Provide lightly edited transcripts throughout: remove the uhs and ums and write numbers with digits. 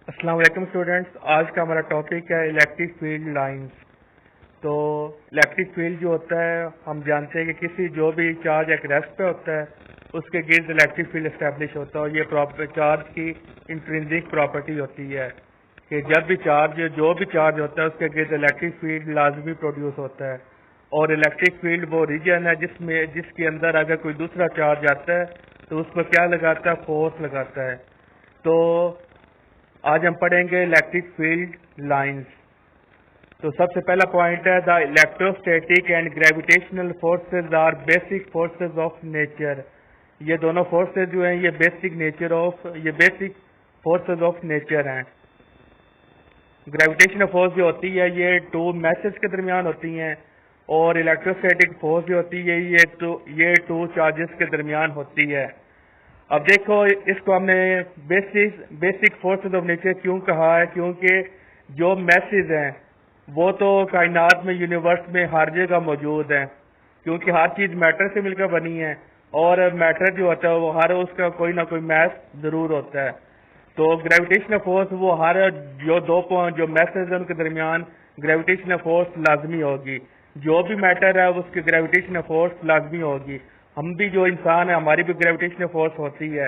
السلام علیکم اسٹوڈینٹس. آج کا ہمارا ٹاپک ہے الیکٹرک فیلڈ لائنز. تو الیکٹرک فیلڈ جو ہوتا ہے ہم جانتے ہیں کہ کسی جو بھی چارج ایک ریسٹ پہ ہوتا ہے اس کے گرد الیکٹرک فیلڈ اسٹیبلش ہوتا ہے. اور یہ چارج کی انٹرنسک پراپرٹی ہوتی ہے کہ جب بھی جو بھی چارج ہوتا ہے اس کے گرد الیکٹرک فیلڈ لازمی پروڈیوس ہوتا ہے. اور الیکٹرک فیلڈ وہ ریجن ہے جس کے اندر اگر کوئی دوسرا چارج آتا ہے تو اس کو کیا لگاتا ہے؟ فورس لگاتا ہے. تو آج ہم پڑھیں گے الیکٹرک فیلڈ لائنز. تو سب سے پہلا پوائنٹ ہے the electrostatic and gravitational forces are basic forces of nature. یہ دونوں فورسز جو ہیں یہ بیسک فورسز آف نیچر ہیں. گریویٹیشنل فورس جو ہوتی ہے یہ ٹو میسز کے درمیان ہوتی ہیں اور الیکٹروسٹیٹک فورس جو ہوتی ہے یہ ٹو چارجز کے درمیان ہوتی ہے. اب دیکھو اس کو ہم نے بیسک فورسز آف نیچر کیوں کہا ہے؟ کیونکہ جو میسز ہیں وہ تو کائنات میں یونیورس میں ہر جگہ موجود ہیں کیونکہ ہر چیز میٹر سے مل کر بنی ہے اور میٹر جو ہوتا ہے وہ ہر اس کا کوئی نہ کوئی میس ضرور ہوتا ہے. تو گریویٹیشنل فورس وہ ہر جو میسز ہیں ان کے درمیان گریویٹیشنل فورس لازمی ہوگی. جو بھی میٹر ہے اس کی گریویٹیشنل فورس لازمی ہوگی. ہم بھی جو انسان ہیں ہماری بھی گریویٹیشنل فورس ہوتی ہے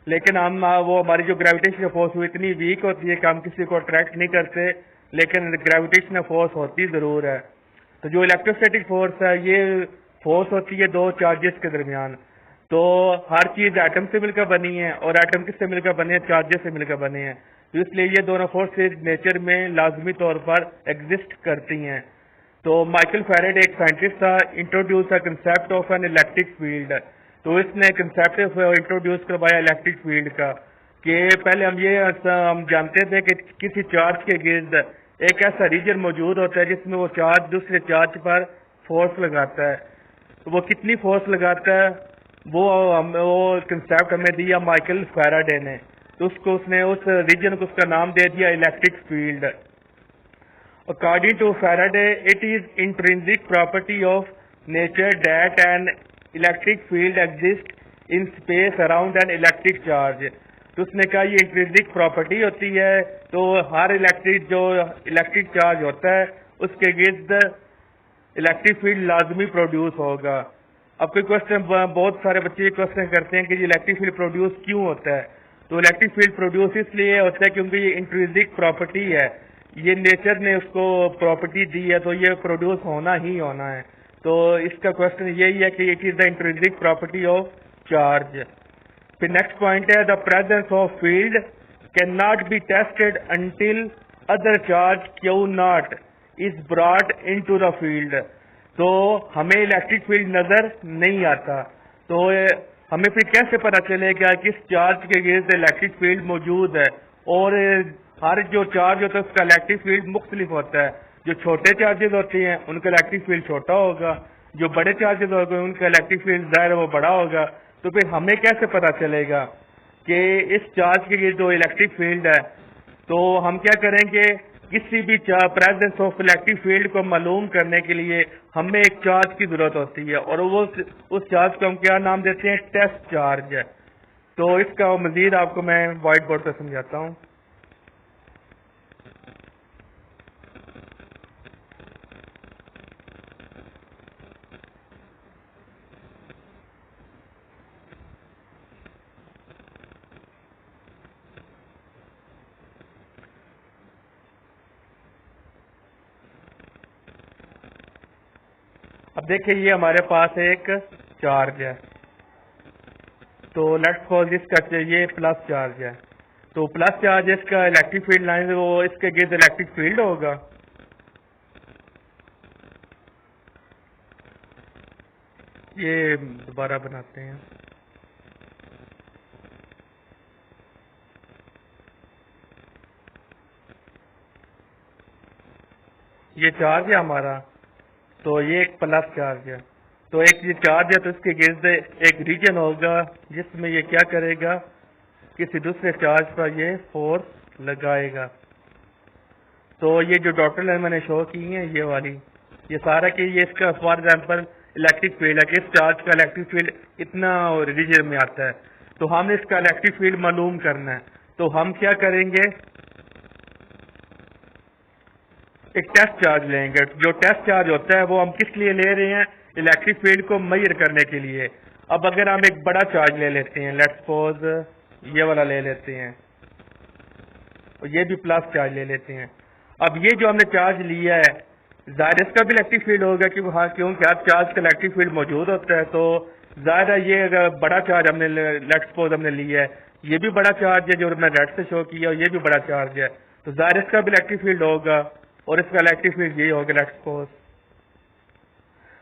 لیکن ہماری جو گریویٹیشنل فورس وہ اتنی ویک ہوتی ہے کہ ہم کسی کو اٹریکٹ نہیں کرتے لیکن گریویٹیشنل فورس ہوتی ضرور ہے. تو جو الیکٹروسٹیٹک فورس ہے یہ فورس ہوتی ہے دو چارجز کے درمیان. تو ہر چیز ایٹم سے مل کر بنی ہے اور ایٹم کس سے مل کر بنے ہیں؟ چارجز سے مل کر بنے ہیں. تو اس لیے یہ دونوں فورسز نیچر میں لازمی طور پر ایگزسٹ کرتی ہیں. تو مائیکل فیراڈے ایک سائنٹسٹ تھا, introduce the concept of N electric field. تو اس نے کنسیپٹ انٹروڈیوس کروایا الیکٹرک فیلڈ کا کہ پہلے ہم جانتے تھے کہ کسی چارج کے گرد ایک ایسا ریجن موجود ہوتا ہے جس میں وہ چارج دوسرے چارج پر فورس لگاتا ہے. وہ کتنی فورس لگاتا ہے وہ کنسیپٹ ہمیں دیا مائیکل فیراڈے نے. تو اس نے اس ریجن کو اس کا نام دے دیا electric field. According to Faraday, it is intrinsic property of nature that an electric field exists in space around an electric charge. تو اس نے کہا یہ انٹرنسک پراپرٹی ہوتی ہے. تو ہر الیکٹرک چارج ہوتا ہے اس کے گرد الیکٹرک فیلڈ لازمی پروڈیوس ہوگا. اب کوئی کوشچن بہت سارے بچے کوشچن کرتے ہیں کہ یہ الیکٹرک فیلڈ پروڈیوس کیوں ہوتا ہے؟ تو الیکٹرک فیلڈ پروڈیوس اس لیے ہوتا ہے کیونکہ یہ انٹرنسک پراپرٹی ہے, یہ نیچر نے اس کو پراپرٹی دی ہے تو یہ پروڈیوس ہونا ہی ہونا ہے. تو اس کا کوشچن یہی ہے کہ it is the intrinsic property of charge. پھر نیکسٹ پوائنٹ ہے the presence of field can not be tested until other charge Q not is brought in to the field. تو ہمیں الیکٹرک فیلڈ نظر نہیں آتا تو ہمیں پھر کیسے پتا چلے گا کس چارج کے گرد الیکٹرک فیلڈ موجود ہے؟ اور ہر جو چارج ہوتا ہے اس کا الیکٹرک فیلڈ مختلف ہوتا ہے. جو چھوٹے چارجز ہوتے ہیں ان کا الیکٹرک فیلڈ چھوٹا ہوگا, جو بڑے چارجز ہوگا ان کا الیکٹرک فیلڈ ظاہر ہے وہ بڑا ہوگا. تو پھر ہمیں کیسے پتا چلے گا کہ اس چارج کے لیے جو الیکٹرک فیلڈ ہے؟ تو ہم کیا کریں گے, کسی بھی پریزنس آف الیکٹرک فیلڈ کو معلوم کرنے کے لیے ہمیں ایک چارج کی ضرورت ہوتی ہے اور اس چارج کو ہم کیا نام دیتے ہیں؟ Test charge. تو اس کا مزید آپ کو میں وائٹ بورڈ پہ سمجھاتا ہوں. اب دیکھیں یہ ہمارے پاس ایک چارج ہے تو لیٹس سپوز اس کا یہ پلس چارج ہے. تو پلس چارج اس کا الیکٹرک فیلڈ لائن وہ اس کے گرد الیکٹرک فیلڈ ہوگا. یہ دوبارہ بناتے ہیں. یہ چارج ہے ہمارا تو یہ ایک پلس چارج ہے. تو ایک یہ چارج ہے تو اس کے گرد ایک ریجن ہوگا جس میں یہ کیا کرے گا, کسی دوسرے چارج پر یہ فورس لگائے گا. تو یہ جو ڈاٹر لائن میں نے شو کی ہیں یہ والی یہ سارا کہ یہ اس کا فار ایگزامپل الیکٹرک فیلڈ ہے کہ اس چارج کا الیکٹرک فیلڈ اتنا ریجن میں آتا ہے. تو ہم اس کا الیکٹرک فیلڈ معلوم کرنا ہے تو ہم کیا کریں گے, ایک ٹیسٹ چارج لیں گے. جو ٹیسٹ چارج ہوتا ہے وہ ہم کس لیے لے رہے ہیں؟ الیکٹرک فیلڈ کو میئر کرنے کے لیے. اب اگر ہم ایک بڑا چارج لے لیتے ہیں, لیٹس سپوز یہ والا لے لیتے ہیں, اور یہ بھی پلس چارج لے لیتے ہیں. اب یہ جو ہم نے چارج لیا ہے ظاہر اس کا بھی الیکٹرک فیلڈ ہوگا, کیونکہ ہر چارج کا الیکٹرک فیلڈ موجود ہوتا ہے. تو ظاہر ہے یہ اگر بڑا چارج ہم نے لیٹس سپوز ہم نے لیا ہے, یہ بھی بڑا چارج ہے جو ہم نے ریڈ سے شو کیا, اور یہ بھی بڑا چارج ہے, تو ظاہر اس کا بھی الیکٹرک فیلڈ ہوگا, اور اس کا الیکٹرک فیلڈ یہی ہوگا لیٹس سپوز.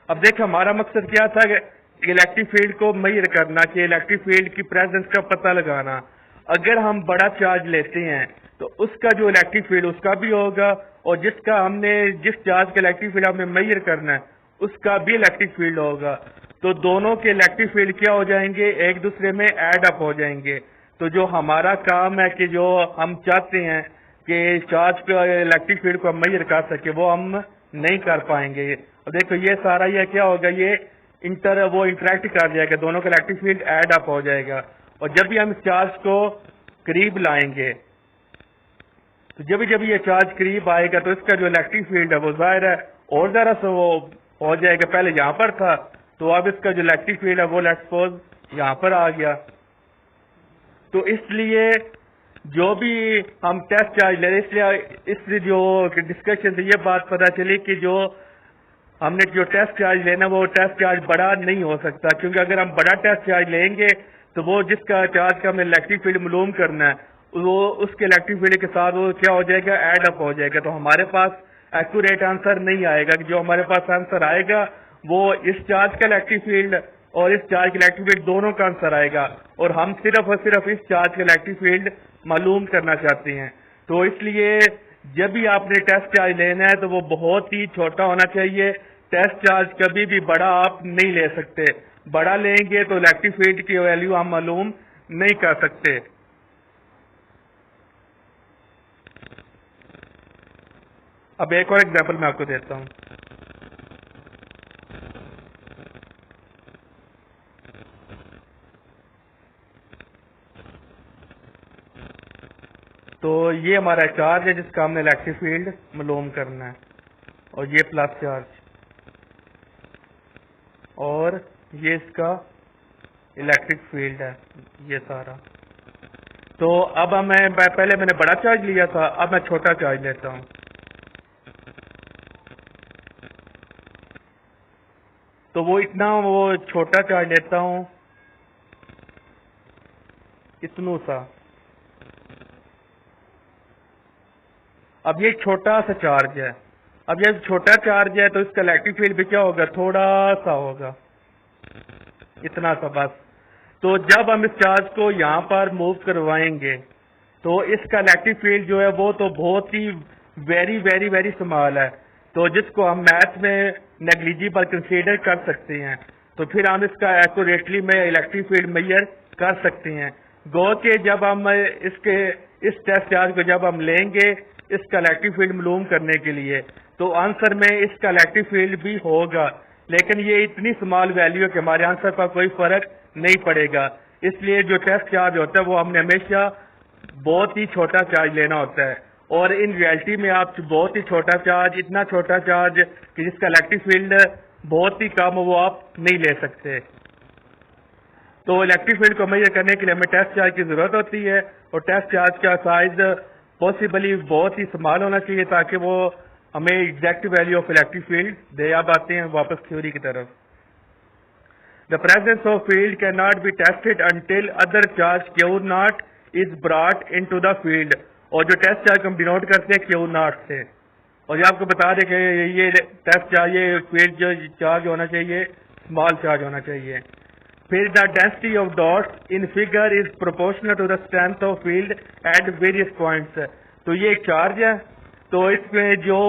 اب دیکھ ہمارا مقصد کیا تھا کہ الیکٹرک فیلڈ کو میئر کرنا, کہ الیکٹرک فیلڈ کی پریزنس کا پتہ لگانا. اگر ہم بڑا چارج لیتے ہیں تو اس کا جو الیکٹرک فیلڈ اس کا بھی ہوگا, اور جس چارج کا الیکٹرک فیلڈ ہم نے میئر کرنا ہے اس کا بھی الیکٹرک فیلڈ ہوگا. تو دونوں کے الیکٹرک فیلڈ کیا ہو جائیں گے؟ ایک دوسرے میں ایڈ اپ ہو جائیں گے. تو جو ہمارا کام ہے کہ جو ہم چاہتے ہیں کہ چارج کا الیکٹرک فیلڈ کو ہم میئر کر سکے وہ ہم نہیں کر پائیں گے. اور دیکھو یہ سارا یہ کیا ہوگا, یہ انٹریکٹ کر جائے گا, دونوں کا الیکٹرک فیلڈ ایڈ اپ ہو جائے گا. اور جب بھی ہم اس چارج کو قریب لائیں گے تو جب یہ چارج قریب آئے گا تو اس کا جو الیکٹرک فیلڈ ہے وہ ظاہر ہے اور ذرا سے وہ ہو جائے گا. پہلے یہاں پر تھا تو اب اس کا جو الیکٹرک فیلڈ ہے وہ لیٹس سپوز یہاں پر آ گیا. تو اس لیے جو بھی ہم ٹیسٹ چارج لے رہے, اس لیے اس جو ڈسکشن سے یہ بات پتہ چلی کہ جو ہم نے جو ٹیسٹ چارج لینا وہ ٹیسٹ چارج بڑا نہیں ہو سکتا, کیونکہ اگر ہم بڑا ٹیسٹ چارج لیں گے تو وہ جس کا چارج کا ہمیں الیکٹرک فیلڈ معلوم کرنا ہے وہ اس کے الیکٹرک فیلڈ کے ساتھ وہ کیا ہو جائے گا, ایڈ اپ ہو جائے گا. تو ہمارے پاس ایکوریٹ آنسر نہیں آئے گا. جو ہمارے پاس آنسر آئے گا وہ اس چارج کا الیکٹرک فیلڈ اور اس چارج کا الیکٹرک فیلڈ دونوں کا آنسر آئے گا, اور ہم صرف اور صرف اس چارج کا الیکٹرک فیلڈ معلوم کرنا چاہتے ہیں. تو اس لیے جب بھی آپ نے ٹیسٹ چارج لینا ہے تو وہ بہت ہی چھوٹا ہونا چاہیے. ٹیسٹ چارج کبھی بھی بڑا آپ نہیں لے سکتے. بڑا لیں گے تو الیکٹرک فیلڈ کی ویلیو ہم معلوم نہیں کر سکتے. اب ایک اور ایگزامپل میں آپ کو دیتا ہوں. تو یہ ہمارا چارج ہے جس کا ہم نے الیکٹرک فیلڈ معلوم کرنا ہے, اور یہ پلس چارج, اور یہ اس کا الیکٹرک فیلڈ ہے یہ سارا. تو اب پہلے میں نے بڑا چارج لیا تھا, اب میں چھوٹا چارج لیتا ہوں. تو وہ چھوٹا چارج لیتا ہوں اتنو سا. اب یہ چھوٹا سا چارج ہے, اب یہ چھوٹا چارج ہے تو اس کا الیکٹرک فیلڈ بھی کیا ہوگا, تھوڑا سا ہوگا, اتنا سا بس. تو جب ہم اس چارج کو یہاں پر موو کروائیں گے تو اس کا الیکٹرک فیلڈ جو ہے وہ تو بہت he very very very small ہے, تو جس کو ہم میتھ میں نیگلیجیبل کنسیڈر کر سکتے ہیں. تو پھر ہم اس کا ایکوریٹلی میں الیکٹرک فیلڈ میئر کر سکتے ہیں. گو کہ جب ہم اس ٹیسٹ چارج کو جب ہم لیں گے اس کا الیکٹرک فیلڈ معلوم کرنے کے لیے تو آنسر میں اس کا الیکٹرک فیلڈ بھی ہوگا, لیکن یہ اتنی اسمال ویلیو کہ ہمارے آنسر پر کوئی فرق نہیں پڑے گا. اس لیے جو ٹیسٹ چارج ہوتا ہے وہ ہم نے ہمیشہ بہت ہی چھوٹا چارج لینا ہوتا ہے, اور ان ریئلٹی میں آپ بہت ہی چھوٹا چارج, اتنا چھوٹا چارج کہ جس کا الیکٹرک فیلڈ بہت ہی کم ہو وہ آپ نہیں لے سکتے. تو الیکٹرک فیلڈ کو میئر کرنے کے لیے ہمیں ٹیسٹ چارج کی ضرورت ہوتی ہے, اور ٹیسٹ چارج کا سائز پاسبلی بہت ہی اسمال ہونا چاہیے تاکہ وہ ہمیں exact value of electric field دے. اب آتے ہیں واپس تھیوری کی طرف. The presence of field cannot be tested until other charge Q0 is brought into the field. اور جو ٹیسٹ چارج ہم ڈینوٹ کرتے ہیں Q0 سے, اور یہ آپ کو بتا دیں کہ یہ ٹیسٹ چارج یہ فیلڈ جو چارج ہونا چاہیے اسمال چارج ہونا چاہیے. پھر the density of dots in figure is proportional to the strength of field at various points. تو یہ ایک چارج ہے, تو اس میں جو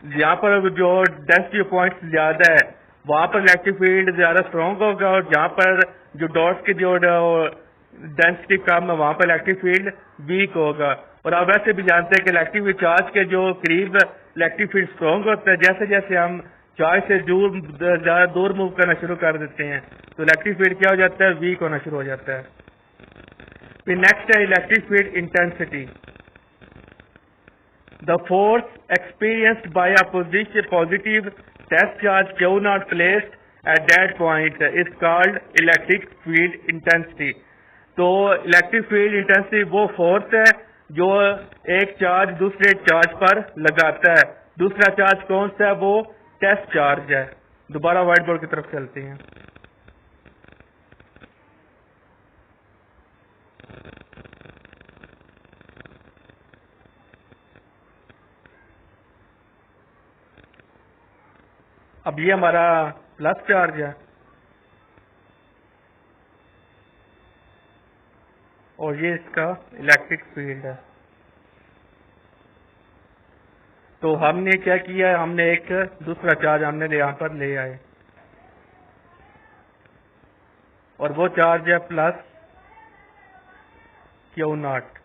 یہاں پر جو ڈینسٹی آف پوائنٹس زیادہ ہے وہاں پر الیکٹرک فیلڈ زیادہ اسٹرانگ ہوگا, اور جہاں پر جو ڈاٹس کی جو ڈینسٹی کم ہے وہاں پر الیکٹرک فیلڈ ویک ہوگا. اور آپ ویسے بھی جانتے ہیں کہ الیکٹرک چارج کے جو قریب الیکٹرک فیلڈ اسٹرانگ ہوتا ہے, جیسے جیسے ہم چارج سے زیادہ دور موو کرنا شروع کر دیتے ہیں تو الیکٹرک فیلڈ کیا ہو جاتا ہے, ویک ہونا شروع ہو جاتا ہے. پھر نیکسٹ ہے electric field intensity. The force experienced by a positive test charge Q naught placed at that point is called electric field intensity. تو electric field intensity وہ فورس ہے جو ایک چارج دوسرے چارج پر لگاتا ہے. دوسرا چارج کون سا ہے؟ وہ ٹیسٹ چارج ہے. دوبارہ وائٹ بورڈ کی طرف چلتے ہیں. اب یہ ہمارا پلس چارج ہے اور یہ اس کا الیکٹرک فیلڈ ہے. تو ہم نے کیا کیا ہے؟ ہم نے ایک دوسرا چارج ہم نے یہاں پر لے آئے اور وہ چارج ہے پلس کیو ناٹ.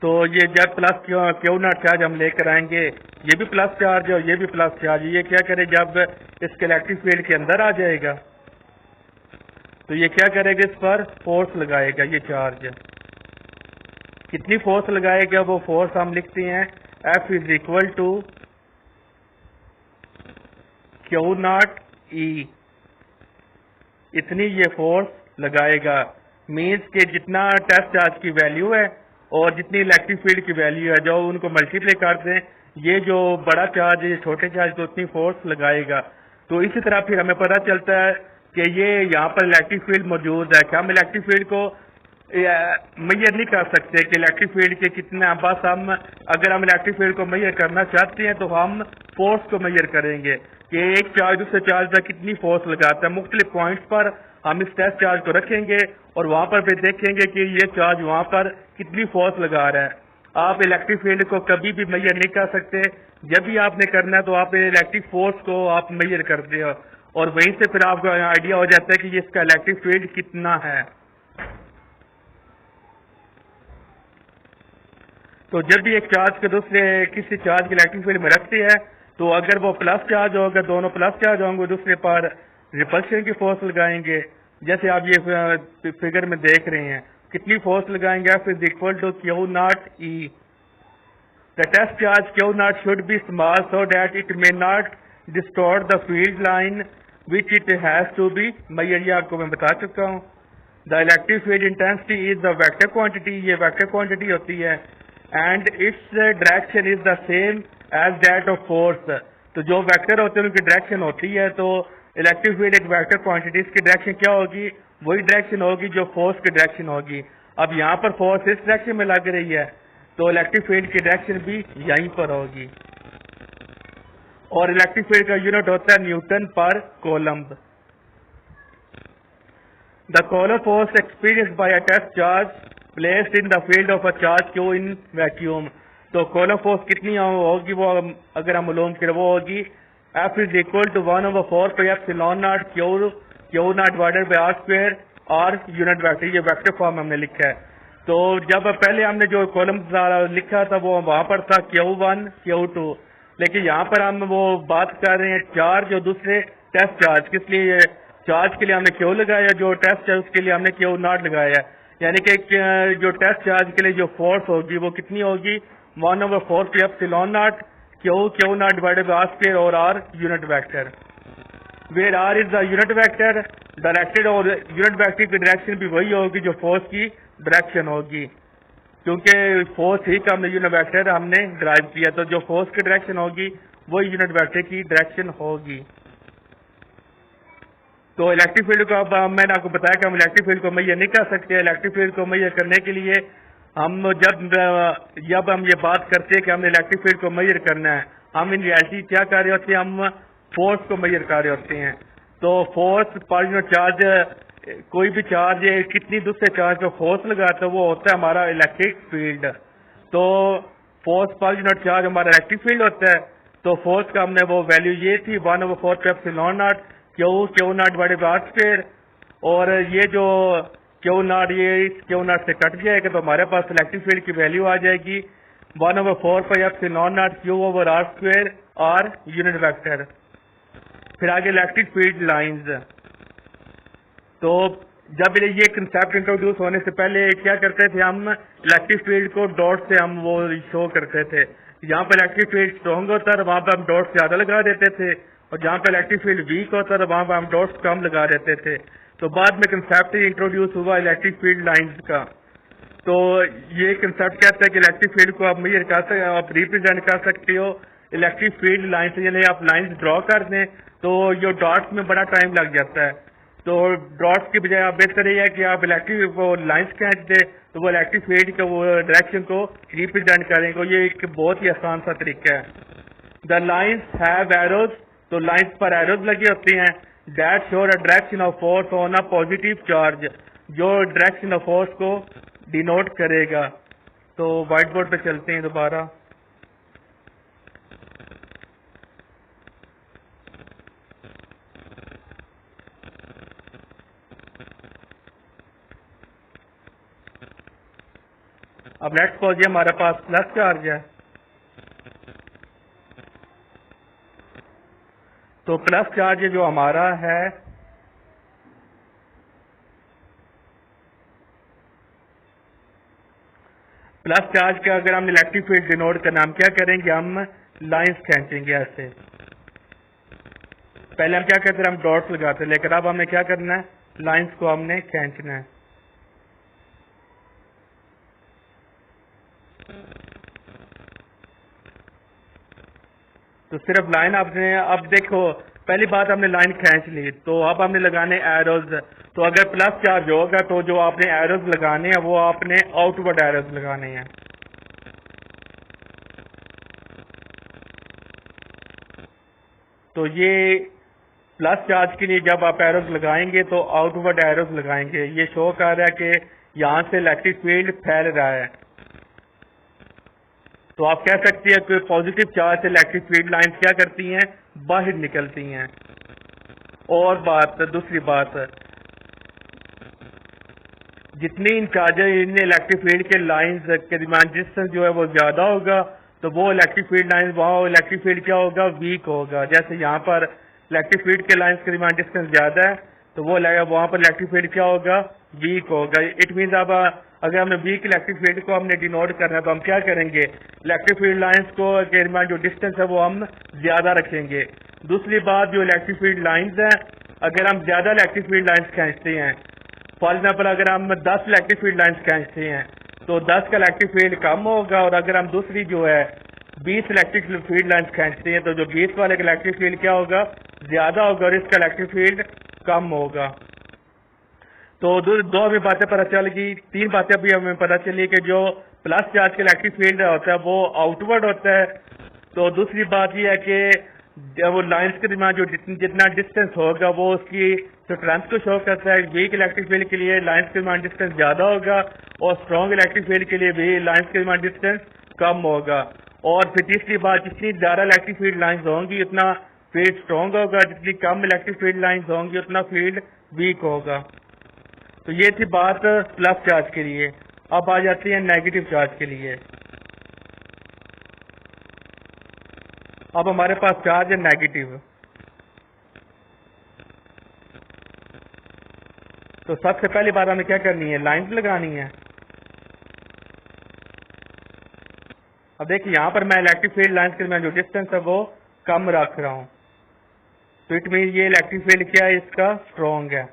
تو یہ جب پلس کیو ناٹ چارج ہم لے کر آئیں گے، یہ بھی پلس چارج ہے اور یہ بھی پلس چارج ہے. یہ کیا کرے جب اس کے الیکٹرک فیلڈ کے اندر آ جائے گا تو یہ کیا کرے گا؟ اس پر فورس لگائے گا. یہ چارج کتنی فورس لگائے گا؟ وہ فورس ہم لکھتے ہیں F is equal to q naught E. اتنی یہ فورس لگائے گا. مینس کہ جتنا ٹیسٹ چارج کی ویلیو ہے اور جتنی الیکٹرک فیلڈ کی ویلیو ہے جو ان کو ملٹیپلائی کر دیں، یہ جو بڑا چارج ہے یہ چھوٹے چارج کو اتنی فورس لگائے گا. تو اسی طرح پھر ہمیں پتہ چلتا ہے کہ یہ یہاں پر الیکٹرک فیلڈ موجود ہے کہ ہم الیکٹرک فیلڈ کو میئر نہیں کر سکتے کہ الیکٹرک فیلڈ کے کتنا، بس ہم اگر ہم الیکٹرک فیلڈ کو میئر کرنا چاہتے ہیں تو ہم فورس کو میئر کریں گے کہ ایک چارج دوسرے چارج پر کتنی فورس لگاتا ہے. مختلف پوائنٹس پر ہم اس ٹیسٹ چارج کو رکھیں گے اور وہاں پر پھر دیکھیں گے کہ یہ چارج وہاں پر کتنی فورس لگا رہا ہے. آپ الیکٹرک فیلڈ کو کبھی بھی میئر نہیں کر سکتے. جب بھی آپ نے کرنا ہے تو آپ الیکٹرک فورس کو آپ میئر کرتے ہو اور وہیں سے پھر آپ کو آئیڈیا ہو جاتا ہے کہ یہ اس کا الیکٹرک فیلڈ کتنا ہے. تو جب بھی ایک چارج کے دوسرے کسی چارج کے الیکٹرک فیلڈ میں رکھتے ہیں تو اگر وہ پلس چارج ہوگا، دونوں پلس چارج ہوں گے، دوسرے پر ریپلشن کی فورس لگائیں گے. جیسے آپ یہ فگر میں دیکھ رہے ہیں کتنی فورس لگائیں گے؟ F is equal to Q naught E. The test charge Q naught should be small so that it may not distort the field line which it has to be measured. یہ آپ کو میں بتا چکا ہوں. The electric field intensity is the vector quantity. یہ vector quantity ہوتی ہے and its direction is the same as that of force. تو جو ویکٹر ہوتے ہیں ان کی ڈائریکشن ہوتی ہے. تو الیکٹرک فیلڈ ایک ویکٹر کوانٹٹی، اس کی ڈائریکشن کیا ہوگی؟ وہی ڈائریکشن ہوگی جو فورس کی ڈائریکشن ہوگی. اب یہاں پر فورس اس ڈائریکشن میں لگ رہی ہے تو الیکٹرک فیلڈ کی ڈائریکشن بھی یہیں پر ہوگی. اور الیکٹرک فیلڈ کا یونٹ ہوتا ہے Newton per coulomb. The Coulomb force experienced by a test charge placed in the field of a charge Q in vacuum. تو کولم فورس کتنی ہوگی؟ وہ اگر ہم معلوم کریں وہ ہوگی F is equal to 1/4 pi epsilon naught Q naught divided by R square اور یونٹ ویکٹر. یہ ویکٹر فارم ہم نے لکھا ہے. تو جب پہلے ہم نے جو کولم لکھا تھا وہ وہاں پر تھا Q1 Q2، لیکن یہاں پر ہم وہ بات کر رہے ہیں چارج اور دوسرے ٹیسٹ چارج. کس لیے؟ چارج کے لیے ہم نے Q لگایا، جو ٹیسٹ چارج کے لیے ہم نے Q naught لگایا. یعنی کہ جو ٹیسٹ چارج کے لیے جو فورس ہوگی وہ کتنی ہوگی؟ 1/4 pi epsilon naught Q naught divided by R square اور R unit vector. Where R is the unit vector directed، اور unit vector کی ڈائریکشن بھی وہی ہوگی جو فورس کی ڈائریکشن ہوگی، کیونکہ فورس ہی کا ہم نے یونٹ ویکٹر ہم نے ڈرائیو کیا. تو جو فورس کی ڈائریکشن ہوگی وہی یونٹ ویکٹر کی ڈائریکشن ہوگی. تو الیکٹرک فیلڈ کو اب میں نے آپ کو بتایا کہ ہم الیکٹرک فیلڈ کو میئر نہیں کر سکتے. الیکٹرک فیلڈ کو میئر کرنے کے لیے ہم جب ہم یہ بات کرتے ہیں کہ ہم نے الیکٹرک فیلڈ کو میئر کرنا ہے، ہم ان ریالٹی کیا کر رہے ہوتے ہیں؟ ہم فورس کو میئر کر رہے ہوتے ہیں. تو فورس پر یونٹ چارج، کوئی بھی چارج کتنی دوسرے چارج کو فورس لگاتا ہے وہ ہوتا ہے ہمارا الیکٹرک فیلڈ. تو فورس پر یونٹ چارج ہمارا الیکٹرک فیلڈ ہوتا ہے. تو فورس کا ہم نے وہ ویلیو یہ تھی 1/4 pi epsilon naught Q naught divided by R square. اور یہ جو Q naught یہ اس Q naught سے کٹ جائے گا تو ہمارے پاس الیکٹرک فیلڈ کی ویلیو آ جائے گی 1/4 pi epsilon naught Q over R square اور یونٹ ویکٹر. پھر آگے الیکٹرک فیلڈ لائنز. تو جب یہ کنسیپٹ انٹروڈیوس ہونے سے پہلے کیا کرتے تھے ہم الیکٹرک فیلڈ کو ڈاٹ سے ہم وہ شو کرتے تھے. جہاں پہ الیکٹرک فیلڈ اسٹرانگ ہوتا ہے وہاں پہ ہم ڈاٹس زیادہ لگا دیتے تھے, اور جہاں پہ الیکٹرک فیلڈ ویک ہوتا ہے وہاں پہ ہم ڈاٹس کم لگا دیتے تھے. تو بعد میں کنسیپٹ انٹروڈیوس ہوا الیکٹرک فیلڈ لائنز کا. تو یہ کنسیپٹ کہتا ہے کہ الیکٹرک فیلڈ کو آپ میجر کر سکتے, آپ ریپرزینٹ کر سکتے ہو الیکٹرک فیلڈ لائن سے. یعنی آپ لائنز ڈرا کر دیں تو یہ ڈاٹس میں بڑا ٹائم لگ جاتا ہے. تو ڈاٹس کی بجائے آپ بہتر یہ ہے کہ آپ الیکٹرک وہ لائنس کھینچ دیں تو وہ الیکٹرک فیلڈ کا وہ ڈائریکشن کو ریپرزینٹ کریں گے. یہ ایک بہت ہی آسان سا طریقہ ہے. The lines have arrows. تو لائنس پر ایروز لگی ہوتی ہیں. That show a direction of force on a positive charge, جو ڈائریکشن آف فورس کو ڈینوٹ کرے گا. تو وائٹ بورڈ پہ چلتے ہیں دوبارہ. اب لیٹس سپوز یہ ہمارے پاس پلس چارج ہے. تو پلس چارج جو ہمارا ہے پلس چارج کا اگر ہم الیکٹرک فیلڈ ڈینوٹ کرنا ہم کیا کریں گے, ہم لائنس کھینچیں گے ایسے. پہلے ہم کیا کرتے ہیں, ہم ڈاٹس لگاتے ہیں, لیکن اب ہم نے کیا کرنا ہے, لائنس کو ہم نے کھینچنا ہے. تو صرف لائن آپ نے, اب دیکھو پہلی بات ہم نے لائن کھینچ لی, تو اب ہم نے لگانے ایروز. تو اگر پلس چارج ہوگا تو جو آپ نے ایروز لگانے ہیں وہ آپ نے آؤٹ ورڈ ایروز لگانے ہیں. تو یہ پلس چارج کے لیے جب آپ ایروز لگائیں گے تو آؤٹ ورڈ ایروز لگائیں گے. یہ شو کر رہا ہے کہ یہاں سے الیکٹرک فیلڈ پھیل رہا ہے. تو آپ کہہ سکتے ہیں کہ پازیٹیو چارج سے الیکٹرک فیلڈ لائنز کیا کرتی ہیں, باہر نکلتی ہیں. اور بات, دوسری بات, جتنی ان چارجر ان الیکٹرک فیلڈ کے لائنز کے درمیان ڈسٹینس جو ہے وہ زیادہ ہوگا تو وہ الیکٹرک فیلڈ لائنز وہاں الیکٹرک فیلڈ کیا ہوگا, ویک ہوگا. جیسے یہاں پر الیکٹرک فیلڈ کے لائنز کے درمیان ڈسٹینس زیادہ ہے تو وہ وہاں پر الیکٹرک فیلڈ کیا ہوگا, ویک ہوگا. اٹ مینز اب اگر ہم نے ویک الیکٹرک فیلڈ کو ہم نے ڈینوٹ کرنا ہے تو ہم کیا کریں گے, الیکٹرک فیلڈ لائنز کو کے درمیان جو ڈسٹینس ہے وہ ہم زیادہ رکھیں گے. دوسری بات, جو الیکٹرک فیلڈ لائنز ہیں اگر ہم زیادہ الیکٹرک فیلڈ لائنز کھینچتے ہیں, فار ایگزامپل اگر ہم 10 الیکٹرک فیلڈ لائنز کھینچتے ہیں تو 10 کا الیکٹرک فیلڈ کم ہوگا. اور اگر ہم دوسری جو ہے 20 الیکٹرک فیلڈ لائنز کھینچتے ہیں تو جو 20 والے کا الیکٹرک فیلڈ کیا ہوگا, زیادہ ہوگا, اور اس کا الیکٹرک فیلڈ کم ہوگا. تو دو ہمیں باتیں پتہ چل گئی. تین باتیں ابھی ہمیں پتہ چلی کہ جو پلس چارج کا الیکٹرک فیلڈ ہوتا ہے وہ آؤٹ ورڈ ہوتا ہے. تو دوسری بات یہ ہے کہ وہ لائنز کے درمیان جو جتنا ڈسٹینس ہوگا وہ اس کی اسٹرینتھ کو شو کرتا ہے. ویک الیکٹرک فیلڈ کے لیے لائنز کے درمیان ڈسٹینس زیادہ ہوگا, اور اسٹرانگ الیکٹرک فیلڈ کے لیے بھی لائنز کے درمیان ڈسٹینس کم ہوگا. اور پھر تیسری بات, جتنی زیادہ الیکٹرک فیلڈ لائنز ہوں گی اتنا فیلڈ اسٹرانگ ہوگا, جتنی کم الیکٹرک فیلڈ لائنز ہوں گی اتنا فیلڈ ویک ہوگا. تو یہ تھی بات پلس چارج کے لیے. اب آ جاتی ہیں نیگیٹو چارج کے لیے. اب ہمارے پاس چارج ہے نیگیٹو. تو سب سے پہلی بات ہمیں کیا کرنی ہے, لائنز لگانی ہے. اب دیکھیں یہاں پر میں الیکٹرک فیلڈ لائنز کے درمیان جو ڈسٹینس ہے وہ کم رکھ رہا ہوں. تو اٹ مین یہ الیکٹرک فیلڈ کیا ہے, اس کا اسٹرانگ ہے.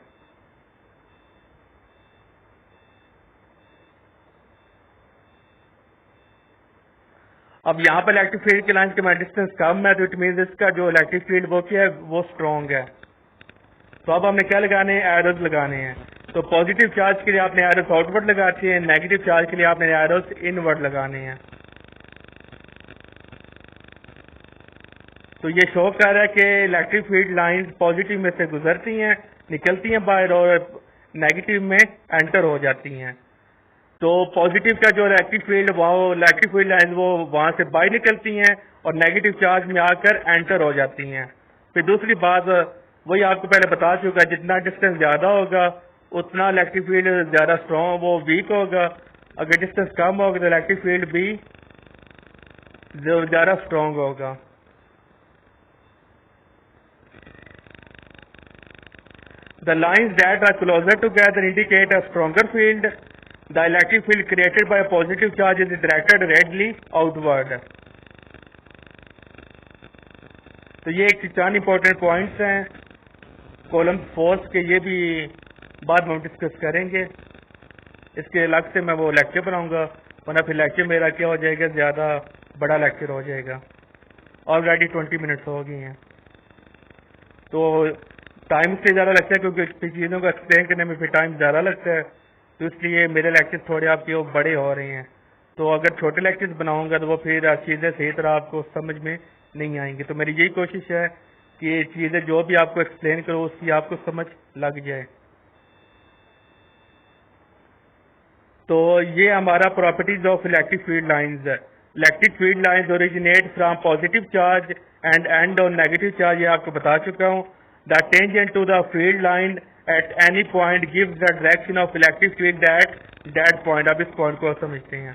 اب یہاں پر الیکٹرک فیلڈ کے لائنز کے درمیان ڈسٹینس کم ہے تو اٹ مینز اس کا جو الیکٹرک فیلڈ وہ کیا ہے, وہ اسٹرانگ ہے. تو اب ہم نے کیا لگانے ہیں, ایروز لگانے ہیں. تو پازیٹیو چارج کے لیے آپ نے ایروز آؤٹ ورڈ لگاتے ہیں, نیگیٹو چارج کے لیے آپ نے ایروز ان ورڈ لگانے ہیں. تو یہ شو کر رہا ہے کہ الیکٹرک فیلڈ لائنز پازیٹیو میں سے گزرتی ہیں, نکلتی ہیں باہر, اور نیگیٹو میں انٹر ہو جاتی ہیں. تو پازیٹیو کا جو الیکٹرک فیلڈ وہ الیکٹرک فیلڈ لائنز وہ وہاں سے باہر نکلتی ہیں اور نیگیٹو چارج میں آ کر انٹر ہو جاتی ہیں. پھر دوسری بات وہی آپ کو پہلے بتا چکا, جتنا ڈسٹینس زیادہ ہوگا اتنا الیکٹرک فیلڈ زیادہ اسٹرانگ وہ ویک ہوگا, اگر ڈسٹینس کم ہوگا تو الیکٹرک فیلڈ بھی زیادہ اسٹرانگ ہوگا. The lines that are closer together indicate a stronger field. The electric field created by a positive charge is directed radically outward. تو یہ ایک چند امپورٹنٹ پوائنٹس ہیں کولم فورس کے، یہ بھی بعد میں ڈسکس کریں گے. اس کے الگ سے میں وہ لیکچر بناؤں گا، ورنہ پھر لیکچر میرا کیا ہو جائے گا، زیادہ بڑا لیکچر ہو جائے گا. آلریڈی 20 منٹس ہو گئی ہیں، تو ٹائم سے زیادہ لگتا ہے کیونکہ چیزوں کو ایکسپلین کرنے میں پھر ٹائم زیادہ لگتا ہے، تو اس لیے میرے لیکچر تھوڑے آپ کے وہ بڑے ہو رہے ہیں. تو اگر چھوٹے لیکچر بناؤں گا تو وہ پھر چیزیں صحیح طرح آپ کو سمجھ میں نہیں آئیں گی. تو میری یہی کوشش ہے کہ یہ چیزیں جو بھی آپ کو ایکسپلین کرو اس کی آپ کو سمجھ لگ جائے. تو یہ ہمارا properties of electric field lines ہے. Electric field lines originate from positive charge and end on negative charge, یہ آپ کو بتا چکا ہوں. The tangent to the field line at any point gives the direction of electric field at that point. اب اس point کو سمجھتے ہیں.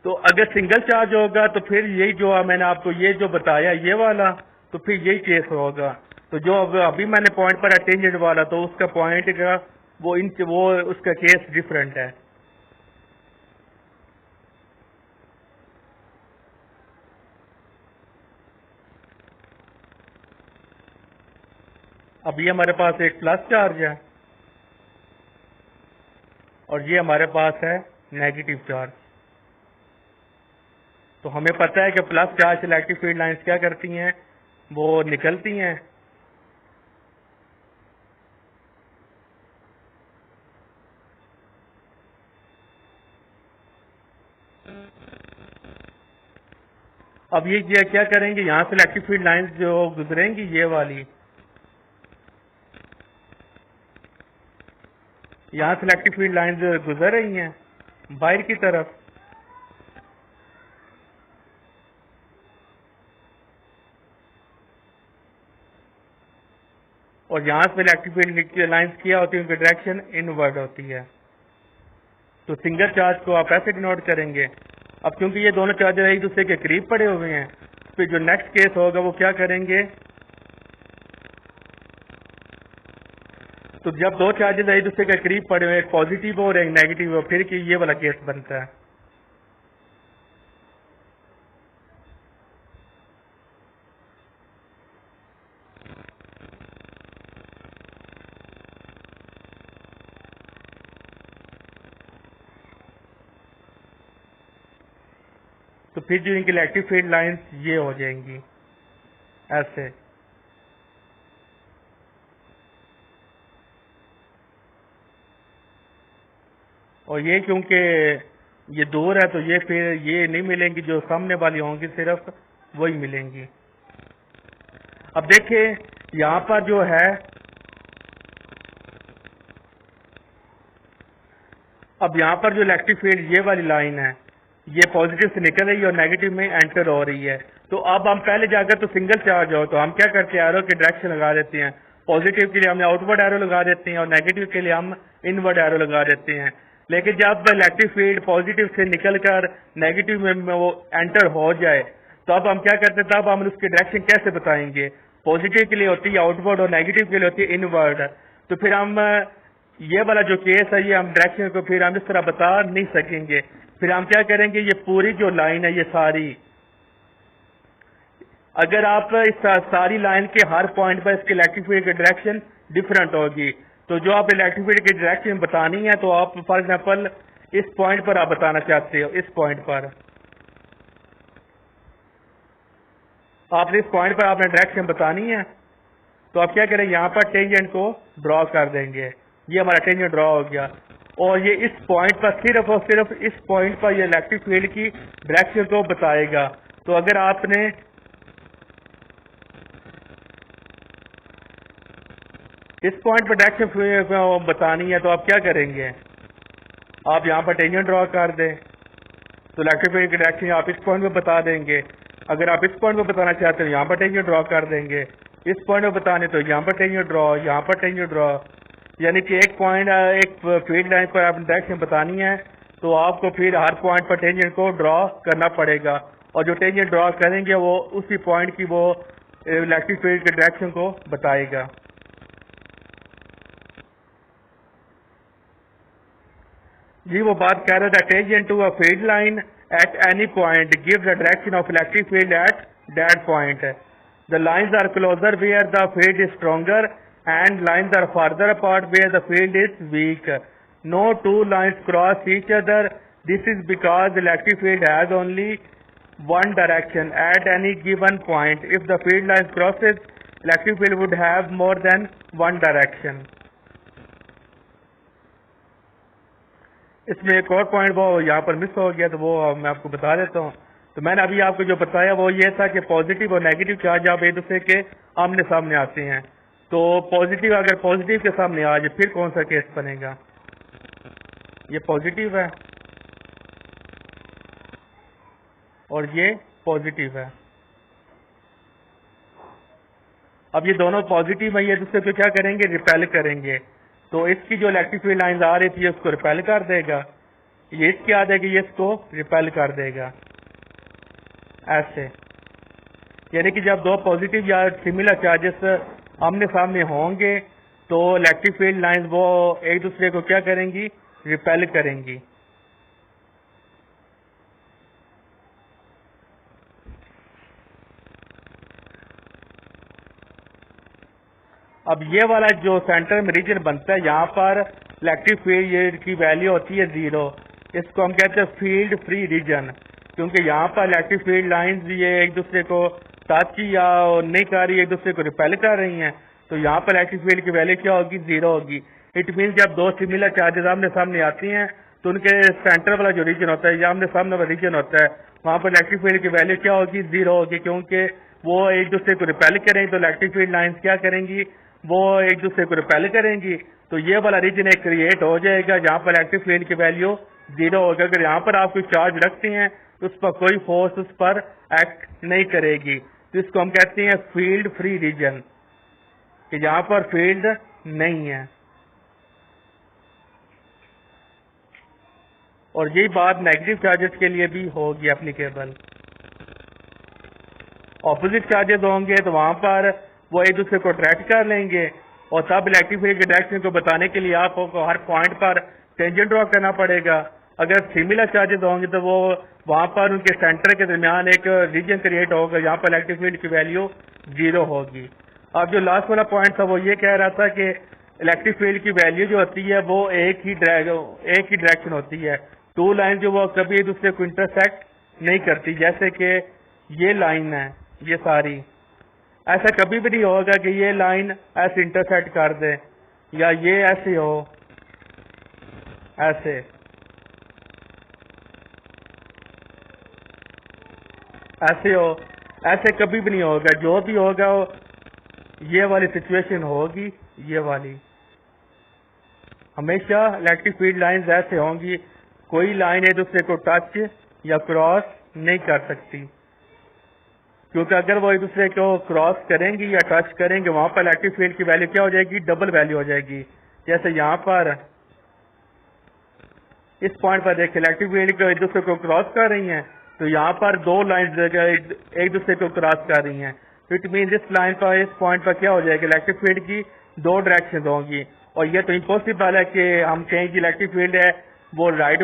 تو اگر سنگل چارج ہوگا تو پھر یہی جو میں نے آپ کو یہ جو بتایا یہ والا، تو پھر یہی کیس ہوگا. تو جو ابھی میں نے پوائنٹ پر ٹینجنٹ والا، تو اس کا پوائنٹ کا وہ اس کا کیس ڈفرینٹ ہے. اب یہ ہمارے پاس ایک پلس چارج ہے اور یہ ہمارے پاس ہے نیگیٹو چارج. تو ہمیں پتہ ہے کہ پلس چارج سے الیکٹرک فیلڈ لائنز کیا کرتی ہیں، وہ نکلتی ہیں. اب یہ کیا کریں گے، یہاں سے الیکٹرک فیلڈ لائنز جو گزریں گی، یہ والی یہاں سے الیکٹرک فیلڈ لائنز گزر رہی ہیں باہر کی طرف، اور یہاں سے الیکٹرک فیلڈ لائنز کیا ہوتی ہے، ان کی ڈائریکشن انورڈ ہوتی ہے. تو سنگل چارج کو آپ ایسے ڈینوٹ کریں گے. اب کیونکہ یہ دونوں چارجر ایک دوسرے کے قریب پڑے ہوئے ہیں، پھر جو نیکسٹ کیس ہوگا وہ کیا کریں گے، تو جب دو چارجز ایک دوسرے کے قریب پڑے ہوئے، ایک پازیٹیو اور ایک نیگیٹو ہو، پھر کہ یہ والا کیس بنتا ہے. تو پھر جو ان کی الیکٹرک فیلڈ لائنز یہ ہو جائیں گی ایسے. اور یہ کیونکہ یہ دور ہے تو یہ پھر یہ نہیں ملیں گی، جو سامنے والی ہوں گی صرف وہی ملیں گی. اب دیکھیں یہاں پر جو ہے، اب یہاں پر جو الیکٹرک فیلڈ یہ والی لائن ہے، یہ پازیٹیو سے نکل رہی ہے اور نیگیٹو میں انٹر ہو رہی ہے. تو اب ہم پہلے جا کر تو سنگل چارج ہو تو ہم کیا کرتے ہیں، ایرو کی ڈائریکشن لگا دیتے ہیں. پازیٹیو کے لیے ہم آؤٹ ورڈ ایرو لگا دیتے ہیں اور نیگیٹو کے لیے ہم انورڈ ایرو لگا دیتے ہیں. لیکن جب الیکٹرک فیلڈ پازیٹیو سے نکل کر نیگیٹو میں وہ انٹر ہو جائے تو اب ہم کیا کرتے ہیں، تب ہم اس کی ڈائریکشن کیسے بتائیں گے. پازیٹیو کے لیے ہوتی ہے آؤٹ ورڈ اور نیگیٹو کے لیے ہوتی ہے انورڈ. تو پھر ہم یہ والا جو کیس ہے، یہ ہم ڈائریکشن کو پھر ہم اس طرح بتا نہیں سکیں گے. پھر ہم کیا کریں گے، یہ پوری جو لائن ہے یہ ساری، اگر آپ اس ساری لائن کے ہر پوائنٹ پر اس کے الیکٹرک فیلڈ کی ڈائریکشن ڈفرینٹ ہوگی، تو جو آپ الیکٹرک فیلڈ کی ڈائریکشن بتانی ہے تو آپ فار ایگزامپل اس پوائنٹ پر آپ بتانا چاہتے ہو، اس پوائنٹ پر آپ نے اس پوائنٹ پر آپ نے ڈائریکشن بتانی ہے، تو آپ کیا کریں، یہاں پر ٹینجنٹ کو ڈرا کر دیں گے. یہ ہمارا ٹینجنٹ ڈرا ہو گیا اور یہ اس پوائنٹ پر صرف اور صرف اس پوائنٹ پر یہ الیکٹرک فیلڈ کی ڈائریکشن کو بتائے گا. تو اگر آپ نے اس پوائنٹ پر ڈائریکشن بتانی ہے تو آپ کیا کریں گے، آپ یہاں پر ٹینجنٹ ڈرا کر دیں تو الیکٹرک فیلڈ کی ڈائریکشن آپ اس پوائنٹ پہ بتا دیں گے. اگر آپ اس پوائنٹ پہ بتانا چاہتے ہیں یہاں پر ٹینجنٹ ڈرا کر دیں گے. اس پوائنٹ پہ بتانے تو یہاں پر ٹینجنٹ ڈرا، یہاں پر ٹینجنٹ ڈرا، یعنی کہ ایک پوائنٹ ایک فیلڈ لائن پر آپ نے ڈائریکشن بتانی ہے تو آپ کو پھر ہر پوائنٹ پر ٹینجنٹ کو ڈرا کرنا پڑے گا. اور جو ٹینجنٹ ڈرا کریں گے وہ اسی پوائنٹ کی وہ الیکٹرک فیلڈ کے ڈائریکشن کو بتائے گا. جی وہ بات کہہ رہا تھا tangent to a field line at any point gives the direction of electric field at that point. The lines are closer where the field is stronger and lines are farther apart where the field is weak. No two lines cross each other. This is because the electric field has only one direction at any given point. If the field lines crosses, electric field would have more than one direction. اس میں ایک اور point وہ یہاں پر مس ہو گیا تو وہ میں آپ کو بتا دیتا ہوں. تو میں نے ابھی آپ کو جو بتایا وہ یہ تھا کہ پازیٹیو اور نیگیٹو چارج آپ ایک دوسرے کے آمنے سامنے آتے ہیں. تو پازیٹیو اگر پازیٹیو کے سامنے آ جائے پھر کون سا کیس بنے گا؟ یہ پازیٹیو ہے اور یہ پازیٹیو ہے. اب یہ دونوں پازیٹیو ہیں, یہ دوسرے کو کیا کریں گے؟ ریپیل کریں گے. تو اس کی جو الیکٹرک فیلڈ لائنز آ رہی تھی اس کو ریپیل کر دے گا, یہ اس کی آ جائے گی یہ اس کو ریپیل کر دے گا. ایسے یعنی کہ جب دو پازیٹیو یا سملر چارجز آمنے سامنے ہوں گے تو الیکٹرک فیلڈ لائنز وہ ایک دوسرے کو کیا کریں گی؟ ریپیل کریں گی. اب یہ والا جو سینٹر میں ریجن بنتا ہے یہاں پر الیکٹرک فیلڈ کی ویلیو ہوتی ہے 0. اس کو ہم کہتے ہیں فیلڈ فری ریجن, کیونکہ یہاں پر الیکٹرک فیلڈ لائنز یہ ایک دوسرے کو ٹچ یا نہیں کر رہی, ایک دوسرے کو ریپیل کر رہی ہیں. تو یہاں پر الیکٹرک فیلڈ کی ویلیو کیا ہوگی؟ 0 ہوگی. اٹ مینس جب دو سملر چارجز آمنے سامنے آتی ہیں تو ان کے سینٹر والا جو ریجن ہوتا ہے یا آمنے سامنے والا ریجن ہوتا ہے وہاں پر الیکٹرک فیلڈ کی ویلیو کیا ہوگی؟ 0 ہوگی, کیونکہ وہ ایک دوسرے کو ریپیل کریں تو الیکٹرک فیلڈ لائنز کیا کریں گی؟ وہ ایک دوسرے کو ریپیل کریں گی. تو یہ والا ریجن ایک کریٹ ہو جائے گا جہاں پر الیکٹرک فیلڈ کی ویلیو 0 ہوگا. اگر یہاں پر آپ کوئی چارج رکھتے ہیں تو اس پر کوئی فورس اس پر ایکٹ نہیں کرے گی. تو اس کو ہم کہتے ہیں فیلڈ فری ریجن, کہ جہاں پر فیلڈ نہیں ہے. اور یہی بات نیگیٹو چارجز کے لیے بھی ہوگی اپلیکیبل. اپوزٹ چارجز ہوں گے تو وہاں پر وہ ایک دوسرے کو اٹریکٹ کر لیں گے اور تب الیکٹرک فیلڈ کے ڈائریکشن کو بتانے کے لیے آپ کو ہر پوائنٹ پر ٹینجنٹ ڈرا کرنا پڑے گا. اگر سملر چارجز ہوں گے تو وہ وہاں پر ان کے سینٹر کے درمیان ایک ریجن کریٹ ہوگا جہاں پر الیکٹرک فیلڈ کی ویلیو 0 ہوگی. اب جو لاسٹ والا پوائنٹ تھا وہ یہ کہہ رہا تھا کہ الیکٹرک فیلڈ کی ویلیو جو ہوتی ہے وہ ایک ہی ڈائریکشن ہوتی ہے. 2 لائن جو وہ کبھی ایک دوسرے کو انٹرسیکٹ نہیں کرتی, جیسے کہ یہ لائن ہے یہ ساری, ایسا کبھی بھی نہیں ہوگا کہ یہ لائن ایسے انٹرسیکٹ کر دے یا یہ ایسے ہو ایسے ہو, ایسے کبھی بھی نہیں ہوگا. جو بھی ہوگا یہ والی سچویشن ہوگی, یہ والی ہمیشہ الیکٹرک فیلڈ لائنز ایسے ہوں گی, کوئی لائن ایک دوسرے کو ٹچ یا کراس نہیں کر سکتی, کیونکہ اگر وہ ایک دوسرے کو کراس کریں گی یا ٹچ کریں گے وہاں پر الیکٹرک فیلڈ کی ویلیو کیا ہو جائے گی؟ ڈبل ویلیو ہو جائے گی. جیسے یہاں پر اس پوائنٹ پر دیکھیں الیکٹرک فیلڈ کو ایک دوسرے کو کراس کر رہی ہیں تو یہاں پر 2 لائنز ایک دوسرے کو کراس کر رہی ہیں. اٹ مینس اس لائن پر اس پوائنٹ پر کیا ہو جائے گا؟ الیکٹرک فیلڈ کی 2 ڈائریکشن ہوں گی. اور یہ تو امپاسبل ہے کہ ہم کہیں کہ الیکٹرک فیلڈ ہے وہ رائٹ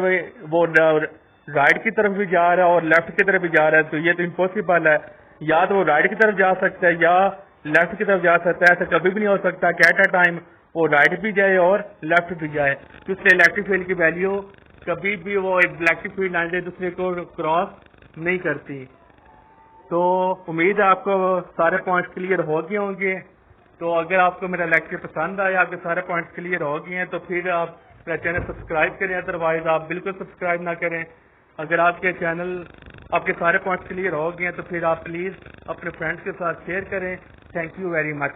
کی طرف بھی جا رہا ہے اور لیفٹ کی طرف بھی جا رہا ہے, تو یہ تو امپاسبل ہے. یا تو وہ رائٹ کی طرف جا سکتا ہے یا لیفٹ کی طرف جا سکتا ہے. ایسا کبھی بھی نہیں ہو سکتا کہ ایٹ اے ٹائم وہ رائٹ بھی جائے اور لیفٹ بھی جائے. تو اس لیے الیکٹرک فیلڈ کی ویلیو کبھی بھی وہ الیکٹرک فیلڈ لائن ایک دوسرے کو کراس نہیں کرتی. تو امید ہے آپ کو سارے پوائنٹس کلیئر ہو گئے ہوں گے. تو اگر آپ کو میرا لیکچر پسند آیا, آپ کے سارے پوائنٹس کلیئر ہو گئے ہیں, تو پھر آپ میرا چینل سبسکرائب کریں, ادروائز آپ بالکل سبسکرائب نہ کریں. اگر آپ کے چینل آپ کے سارے پوائنٹس کلیئر ہو گئے ہیں تو پھر آپ پلیز اپنے فرینڈس کے ساتھ شیئر کریں. Thank you very much.